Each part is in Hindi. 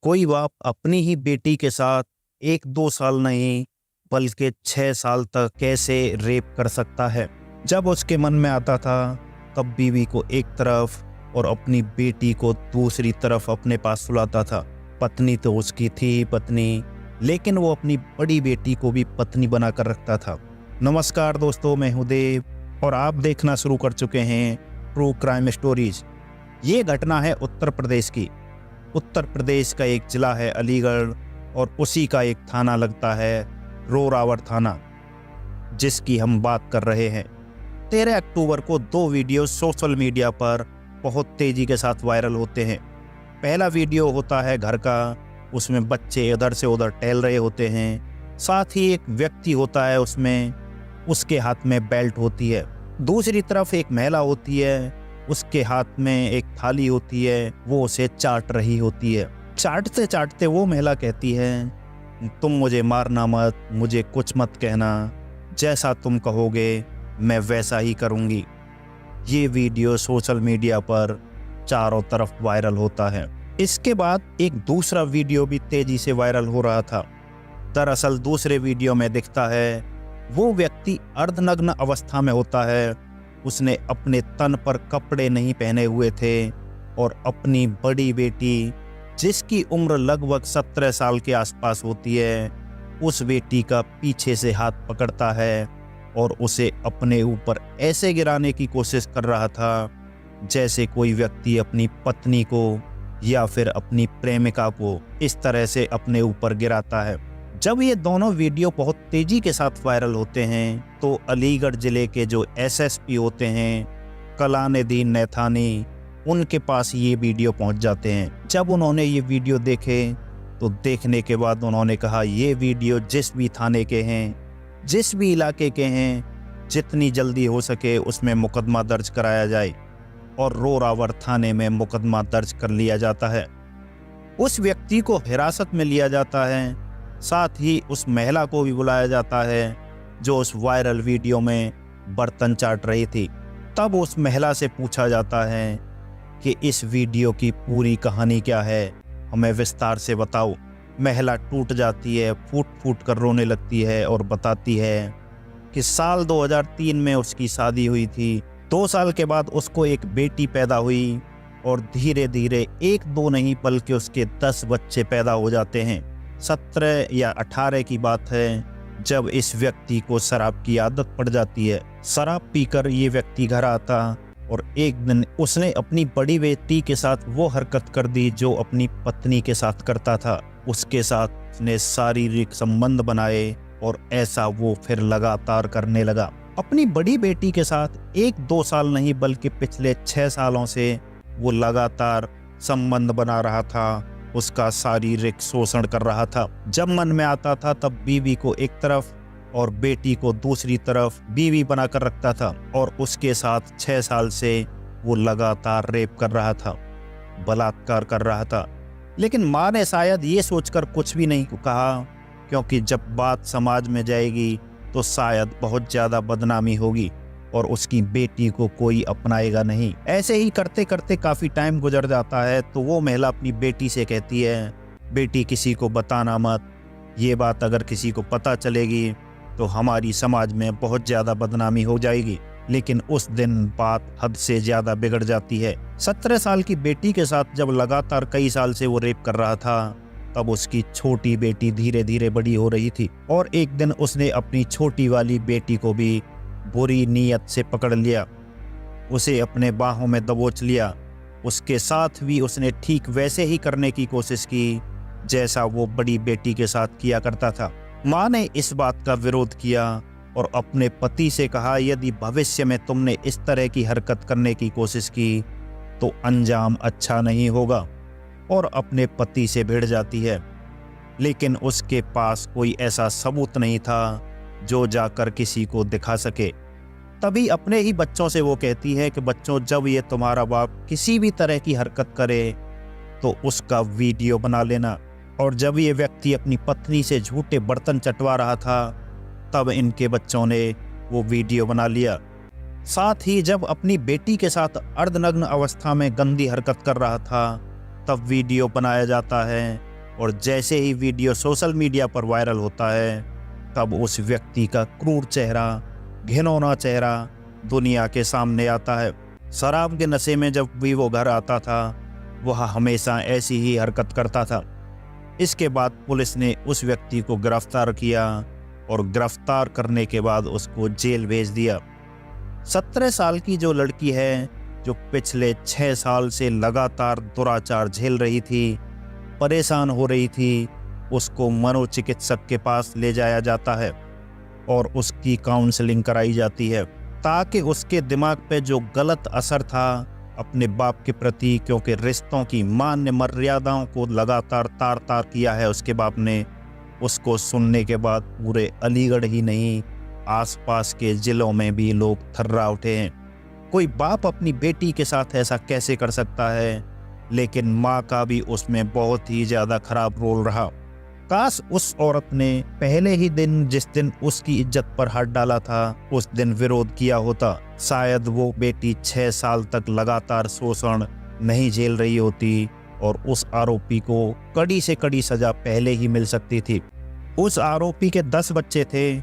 कोई बाप अपनी ही बेटी के साथ 1-2 साल नहीं बल्कि 6 साल तक कैसे रेप कर सकता है। जब उसके मन में आता था तब बीवी को एक तरफ और अपनी बेटी को दूसरी तरफ अपने पास सुलाता था। पत्नी तो उसकी थी ही पत्नी, लेकिन वो अपनी बड़ी बेटी को भी पत्नी बनाकर रखता था। नमस्कार दोस्तों, मैं हूं देव और आप देखना शुरू कर चुके हैं ट्रू क्राइम स्टोरीज। ये घटना है उत्तर प्रदेश की। उत्तर प्रदेश का एक जिला है अलीगढ़ और उसी का एक थाना लगता है रोरावर थाना, जिसकी हम बात कर रहे हैं। 13 अक्टूबर को 2 वीडियो सोशल मीडिया पर बहुत तेजी के साथ वायरल होते हैं। पहला वीडियो होता है घर का, उसमें बच्चे इधर से उधर टहल रहे होते हैं। साथ ही एक व्यक्ति होता है, उसमें उसके हाथ में बेल्ट होती है। दूसरी तरफ एक महिला होती है, उसके हाथ में एक थाली होती है, वो उसे चाट रही होती है। चाटते चाटते वो महिला कहती है, तुम मुझे मारना मत, मुझे कुछ मत कहना, जैसा तुम कहोगे मैं वैसा ही करूंगी। ये वीडियो सोशल मीडिया पर चारों तरफ वायरल होता है। इसके बाद एक दूसरा वीडियो भी तेजी से वायरल हो रहा था। दरअसल दूसरे वीडियो में दिखता है वो व्यक्ति अर्धनग्न अवस्था में होता है। उसने अपने तन पर कपड़े नहीं पहने हुए थे और अपनी बड़ी बेटी, जिसकी उम्र लगभग 17 साल के आसपास होती है, उस बेटी का पीछे से हाथ पकड़ता है और उसे अपने ऊपर ऐसे गिराने की कोशिश कर रहा था जैसे कोई व्यक्ति अपनी पत्नी को या फिर अपनी प्रेमिका को इस तरह से अपने ऊपर गिराता है। जब ये दोनों वीडियो बहुत तेजी के साथ वायरल होते हैं तो अलीगढ़ जिले के जो एसएसपी होते हैं, कलानिधि नैथानी, उनके पास ये वीडियो पहुंच जाते हैं। जब उन्होंने ये वीडियो देखे तो देखने के बाद उन्होंने कहा ये वीडियो जिस भी थाने के हैं, जिस भी इलाके के हैं, जितनी जल्दी हो सके उसमें मुकदमा दर्ज कराया जाए। और रोरावर थाने में मुकदमा दर्ज कर लिया जाता है। उस व्यक्ति को हिरासत में लिया जाता है। साथ ही उस महिला को भी बुलाया जाता है जो उस वायरल वीडियो में बर्तन चाट रही थी। तब उस महिला से पूछा जाता है कि इस वीडियो की पूरी कहानी क्या है, हमें विस्तार से बताओ। महिला टूट जाती है, फूट फूट कर रोने लगती है और बताती है कि साल 2003 में उसकी शादी हुई थी। 2 साल के बाद उसको एक बेटी पैदा हुई और धीरे धीरे 1-2 नहीं बल्कि उसके 10 बच्चे पैदा हो जाते हैं। 17 या 18 की बात है जब इस व्यक्ति को शराब की आदत पड़ जाती है। शराब पीकर ये व्यक्ति घर आता और एक दिन उसने अपनी बड़ी बेटी के साथ वो हरकत कर दी जो अपनी पत्नी के साथ करता था। उसके साथ उसने शारीरिक संबंध बनाए और ऐसा वो फिर लगातार करने लगा। अपनी बड़ी बेटी के साथ 1-2 साल नहीं बल्कि पिछले 6 सालों से वो लगातार संबंध बना रहा था, उसका शारीरिक शोषण कर रहा था। जब मन में आता था तब बीवी को एक तरफ और बेटी को दूसरी तरफ बीवी बनाकर रखता था और उसके साथ 6 साल से वो लगातार रेप कर रहा था, बलात्कार कर रहा था। लेकिन माँ ने शायद ये सोचकर कुछ भी नहीं कहा, क्योंकि जब बात समाज में जाएगी तो शायद बहुत ज़्यादा बदनामी होगी और उसकी बेटी को कोई अपनाएगा नहीं। ऐसे ही करते करते काफ़ी टाइम गुजर जाता है तो वो महिला अपनी बेटी से कहती है, बेटी किसी को बताना मत, ये बात अगर किसी को पता चलेगी तो हमारी समाज में बहुत ज़्यादा बदनामी हो जाएगी। लेकिन उस दिन बात हद से ज़्यादा बिगड़ जाती है। 17 साल की बेटी के साथ जब लगातार कई साल से वो रेप कर रहा था तब उसकी छोटी बेटी धीरे धीरे बड़ी हो रही थी और एक दिन उसने अपनी छोटी वाली बेटी को भी बुरी नीयत से पकड़ लिया, उसे अपने बाहों में दबोच लिया। उसके साथ भी उसने ठीक वैसे ही करने की कोशिश की जैसा वो बड़ी बेटी के साथ किया करता था। माँ ने इस बात का विरोध किया और अपने पति से कहा, यदि भविष्य में तुमने इस तरह की हरकत करने की कोशिश की तो अंजाम अच्छा नहीं होगा, और अपने पति से भिड़ जाती है। लेकिन उसके पास कोई ऐसा सबूत नहीं था जो जाकर किसी को दिखा सके। तभी अपने ही बच्चों से वो कहती है कि बच्चों, जब ये तुम्हारा बाप किसी भी तरह की हरकत करे तो उसका वीडियो बना लेना। और जब ये व्यक्ति अपनी पत्नी से झूठे बर्तन चटवा रहा था तब इनके बच्चों ने वो वीडियो बना लिया। साथ ही जब अपनी बेटी के साथ अर्धनग्न अवस्था में गंदी हरकत कर रहा था तब वीडियो बनाया जाता है और जैसे ही वीडियो सोशल मीडिया पर वायरल होता है तब उस व्यक्ति का क्रूर चेहरा, घिनौना चेहरा दुनिया के सामने आता है। शराब के नशे में जब भी वो घर आता था वह हमेशा ऐसी ही हरकत करता था। इसके बाद पुलिस ने उस व्यक्ति को गिरफ्तार किया और गिरफ्तार करने के बाद उसको जेल भेज दिया। 17 साल की जो लड़की है, जो पिछले 6 साल से लगातार दुराचार झेल रही थी, परेशान हो रही थी, उसको मनोचिकित्सक के पास ले जाया जाता है और उसकी काउंसलिंग कराई जाती है ताकि उसके दिमाग पे जो गलत असर था अपने बाप के प्रति, क्योंकि रिश्तों की मान्य मर्यादाओं को लगातार तार तार किया है उसके बाप ने, उसको सुनने के बाद पूरे अलीगढ़ ही नहीं आसपास के जिलों में भी लोग थर्रा उठे हैं। कोई बाप अपनी बेटी के साथ ऐसा कैसे कर सकता है? लेकिन माँ का भी उसमें बहुत ही ज़्यादा खराब रोल रहा। काश उस औरत ने पहले ही दिन, जिस दिन उसकी इज्जत पर हाथ डाला था, उस दिन विरोध किया होता, शायद वो बेटी 6 साल तक लगातार शोषण नहीं झेल रही होती और उस आरोपी को कड़ी से कड़ी सजा पहले ही मिल सकती थी। उस आरोपी के 10 बच्चे थे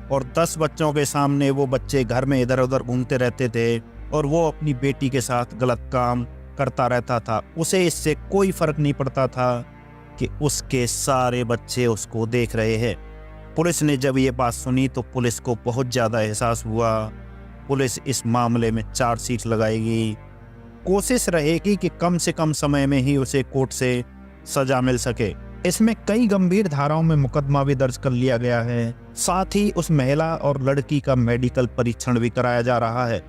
और 10 बच्चों के सामने वो बच्चे घर में इधर उधर घूमते रहते थे और वो अपनी बेटी के साथ गलत काम करता रहता था। उसे इससे कोई फर्क नहीं पड़ता था कि उसके सारे बच्चे उसको देख रहे हैं। पुलिस ने जब ये बात सुनी तो पुलिस को बहुत ज़्यादा एहसास हुआ। पुलिस इस मामले में चार्जशीट लगाएगी, कोशिश रहेगी कि कम से कम समय में ही उसे कोर्ट से सजा मिल सके। इसमें कई गंभीर धाराओं में मुकदमा भी दर्ज कर लिया गया है। साथ ही उस महिला और लड़की का मेडिकल परीक्षण भी कराया जा रहा है।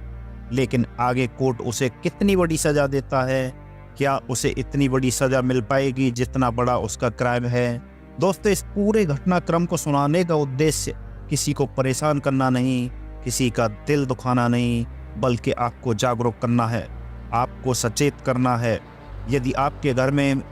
लेकिन आगे कोर्ट उसे कितनी बड़ी सजा देता है, क्या उसे इतनी बड़ी सजा मिल पाएगी जितना बड़ा उसका क्राइम है? दोस्तों, इस पूरे घटनाक्रम को सुनाने का उद्देश्य किसी को परेशान करना नहीं, किसी का दिल दुखाना नहीं, बल्कि आपको जागरूक करना है, आपको सचेत करना है। यदि आपके घर में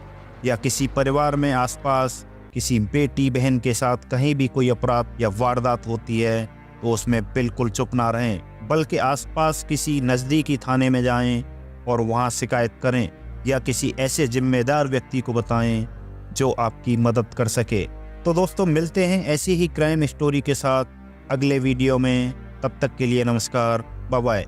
या किसी परिवार में आसपास किसी बेटी बहन के साथ कहीं भी कोई अपराध या वारदात होती है तो उसमें बिल्कुल चुप ना रहें, बल्कि आसपास किसी नज़दीकी थाने में जाएं और वहां शिकायत करें या किसी ऐसे जिम्मेदार व्यक्ति को बताएं जो आपकी मदद कर सके। तो दोस्तों, मिलते हैं ऐसी ही क्राइम स्टोरी के साथ अगले वीडियो में। तब तक के लिए नमस्कार, बाय बाय।